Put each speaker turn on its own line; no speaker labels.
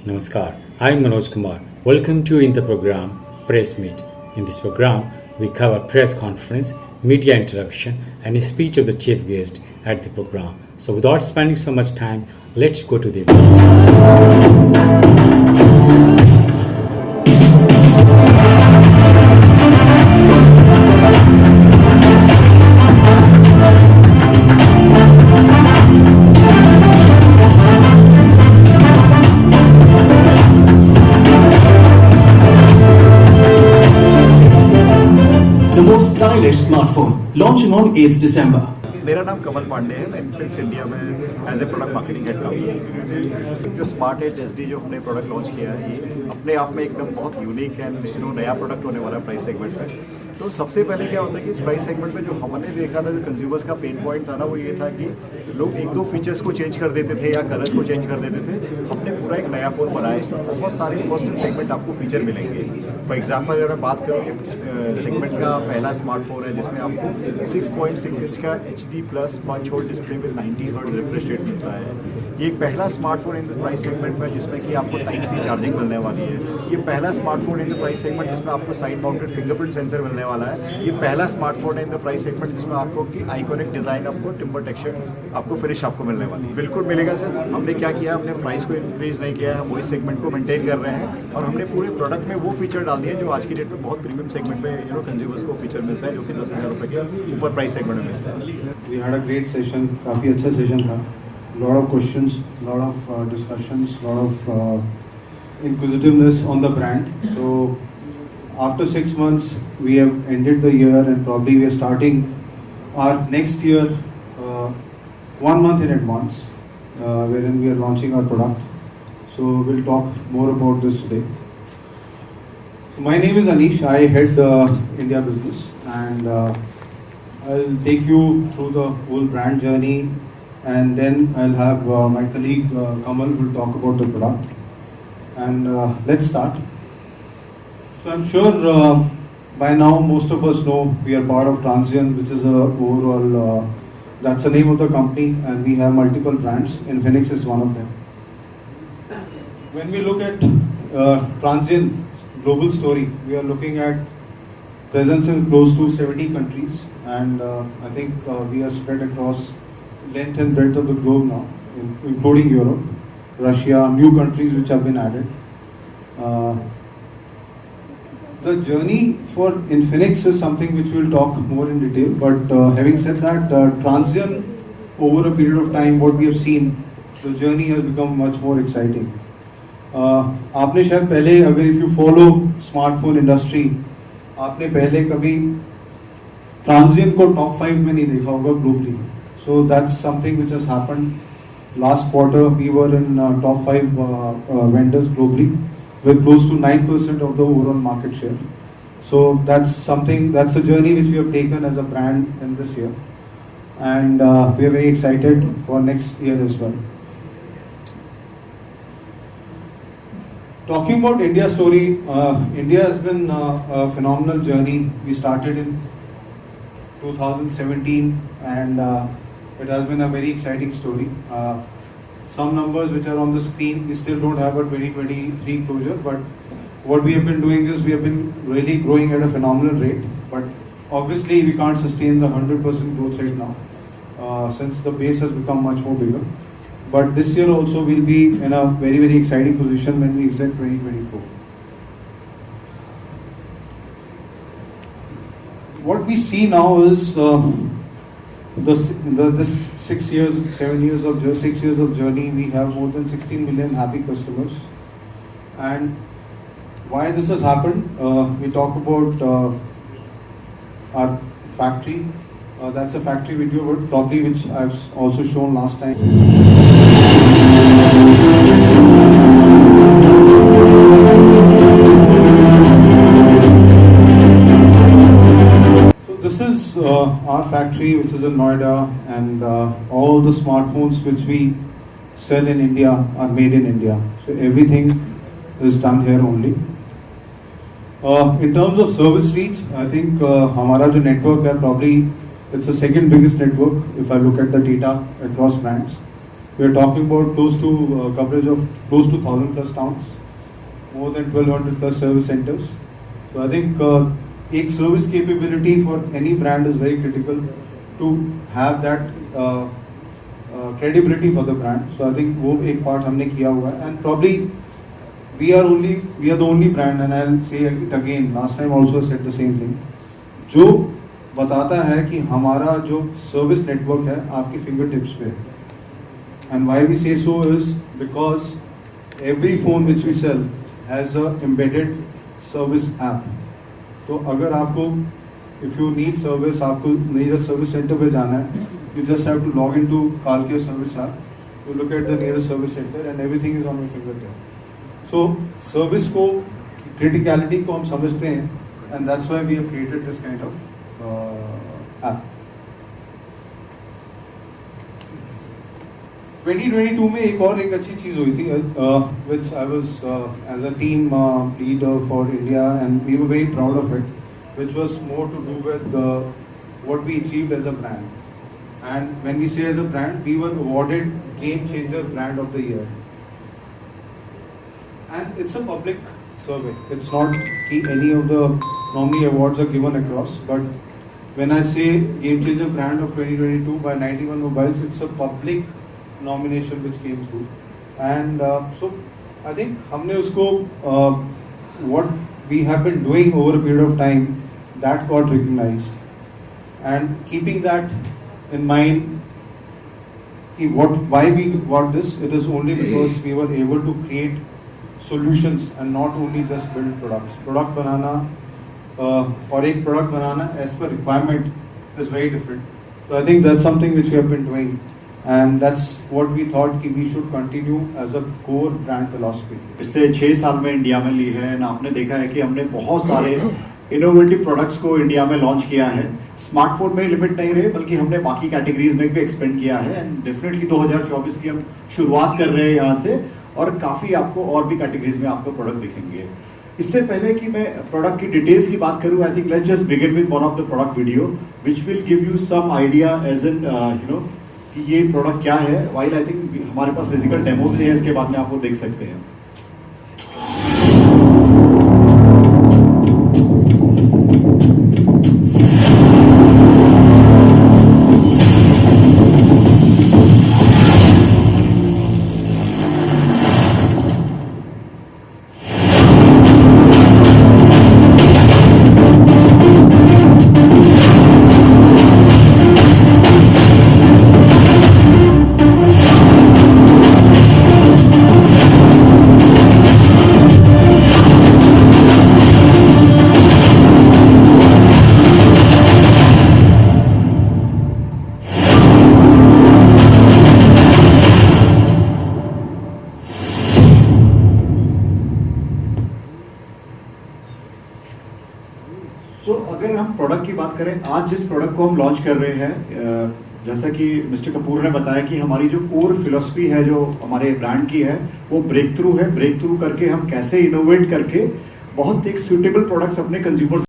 Namaskar, I'm Manoj Kumar. Welcome to in the program Press Meet. In this program, we cover press conference, media interaction, and a speech of the chief guest at the program. So, without spending so much time, let's go to the
The most stylish smartphone launching on 8th December.
मेरा नाम कमल पांडे है। मैं Infinix India में as a product marketing head काम करता हूँ। जो smart as SD जो हमने प्रोडक्ट लॉन्च किया है, ये अपने आप में एकदम बहुत यूनिक एंड नया प्रोडक्ट होने वाला है प्राइस सेगमेंट में। तो सबसे पहले क्या होता है कि इस प्राइस सेगमेंट में जो हमने देखा था, जो कंज्यूमर्स का पेन पॉइंट था ना, वो ये था कि लोग एक दो फीचर्स को चेंज कर देते थे या कलर्स को चेंज कर देते थे। हमने पूरा एक नया फ़ोन बनाया, इसमें बहुत सारे फर्स्ट सेगमेंट आपको फीचर मिलेंगे। फॉर एग्जाम्पल अगर मैं बात करूँ, ये सेगमेंट का पहला स्मार्टफोन है जिसमें आपको 6.6 इंच का HD plus punch hole display में 90 हर्ट्ज रिफ्रेश रेट मिलता है। ये एक पहला smartphone in the price segment में जिसमें कि आपको टाइप सी चार्जिंग मिलने वाली है। ये पहला smartphone in the price segment जिसमें आपको साइड माउंटेड फिंगरप्रिंट सेंसर मिलने वाला है। ये पहला स्मार्टफोन है इन द प्राइस सेगमेंट जिसमें आपको की आइकॉनिक डिज़ाइन, आपको टिम्बर टेक्सचर, आपको फिनिश आपको मिलने वाली है। बिल्कुल मिलेगा सर। हमने क्या किया, हमने प्राइस को इंक्रीज़ नहीं किया है, हम वही सेगमेंट को मेंटेन कर रहे हैं और हमने पूरे प्रोडक्ट में वो फीचर डाल दिए जो आज की डेट में बहुत प्रीमियम सेगमेंट में कंज्यूमर्स को फीचर मिलता है, जो कि 10,000 रुपये के ऊपर प्राइस सेगमेंट में मिलता है।
We had a great session, काफ़ी अच्छा सेशन था. Lot of questions, lot of discussions, lot of inquisitiveness on the brand. So after 6 months, we have ended the year and probably we are starting our next year 1 month in advance, wherein we are launching our product. So we'll talk more about this today. My name is Anish. I head India business, and I'll take you through the whole brand journey, and then I'll have my colleague Kamal will talk about the product. And let's start. So I'm sure by now most of us know we are part of Transsion, which is a overall that's the name of the company, and we have multiple brands. Infinix is one of them. When we look at Transsion global story, we are looking at presence in close to 70 countries, and I think we are spread across length and breadth of the globe now, including Europe, Russia, new countries which have been added. The journey for Infinix is something which we'll talk more in detail, but having said that, Transsion, over a period of time, what we have seen, the journey has become much more exciting. आपने शायद पहले, अगर if you follow smartphone industry, आपने पहले कभी transient को top 5 में नहीं देखा होगा globally. So that's something which has happened last quarter. We were in top 5 vendors globally with close to 9% of the overall market share. So that's something, that's a journey which we have taken as a brand in this year, and we are very excited for next year as well. Talking about India's story, India has been a phenomenal journey. We started in 2017, and it has been a very exciting story. Some numbers which are on the screen, we still don't have a 2023 closure, but what we have been doing is we have been really growing at a phenomenal rate, but obviously we can't sustain the 100% growth rate now, since the base has become much more bigger. But this year also we'll be in a very, very exciting position when we exit 2024. What we see now is this 6 years, 7 years of 6 years of journey, we have more than 16 million happy customers. And why this has happened, we talk about our factory. That's a factory video, probably which I've also shown last time. This is our factory, which is in Noida, and all the smartphones which we sell in India are made in India. So everything is done here only. In terms of service reach, I think हमारा जो network है, probably it's the second biggest network if I look at the data across brands. We are talking about close to coverage of close to 1,000 plus towns, more than 1,200 plus service centers. So I think एक service capability for any brand is very critical to have that credibility for the brand. So I think वो एक part हमने किया हुआ है, and probably we are the only brand, and I'll say it again, last time also I said the same thing, जो बताता है कि हमारा जो सर्विस नेटवर्क है आपकी फिंगर टिप्स पे है. And why we say so is because every phone which we sell has a embedded service app. तो अगर आपको if you need service, आपको nearest service center पे जाना है, you just have to log into Kalkia service app, you look at the nearest service center and everything is on your fingertip. So service को criticality को हम समझते हैं, and that's why we have created this kind of app. 2022 में एक अच्छी चीज़ हुई थी, which I was as a team leader for India, and we were very proud of it, which was more to do with what we achieved as a brand. And when we say as a brand, we were awarded Game Changer Brand of the Year. And it's a public survey. It's not that any of the normally awards are given across, but when I say Game Changer Brand of 2022 by 91 Mobiles, it's a public nomination which came through. And so I think हमने उसको what we have been doing over a period of time, that got recognized. And keeping that in mind, why we got this, it is only because we were able to create solutions and not only just build products. Product बनाना और एक product banana as per requirement is very different. So I think that's something which we have been doing, and that's what we thought कि we should continue as a core brand philosophy.
पिछले 6 साल में India में ली है, और आपने देखा है कि हमने बहुत सारे इनोवेटिव प्रोडक्ट्स को इंडिया में लॉन्च किया है. स्मार्टफोन में लिमिट नहीं रहे, बल्कि हमने बाकी कैटेगरीज में भी एक्सपेंड किया है. एंड डेफिनेटली 2024 की हम शुरुआत कर रहे हैं यहाँ से, और काफ़ी आपको और भी कैटेगरीज में आपको प्रोडक्ट दिखेंगे. इससे पहले कि मैं प्रोडक्ट की डिटेल्स की बात करूं, I think let's just begin with one of the product video which will give you some idea as an you know कि ये प्रोडक्ट क्या है. वाइल आई थिंक हमारे पास फिजिकल डेमो भी है, इसके बाद में आपको देख सकते हैं. अगर हम प्रोडक्ट की बात करें, आज जिस प्रोडक्ट को हम लॉन्च कर रहे हैं, जैसा कि मिस्टर कपूर ने बताया कि हमारी जो कोर फिलॉसफी है जो हमारे ब्रांड की है, वो ब्रेक थ्रू है. ब्रेक थ्रू करके हम कैसे इनोवेट करके बहुत एक सूटेबल प्रोडक्ट्स अपने कंज्यूमर्स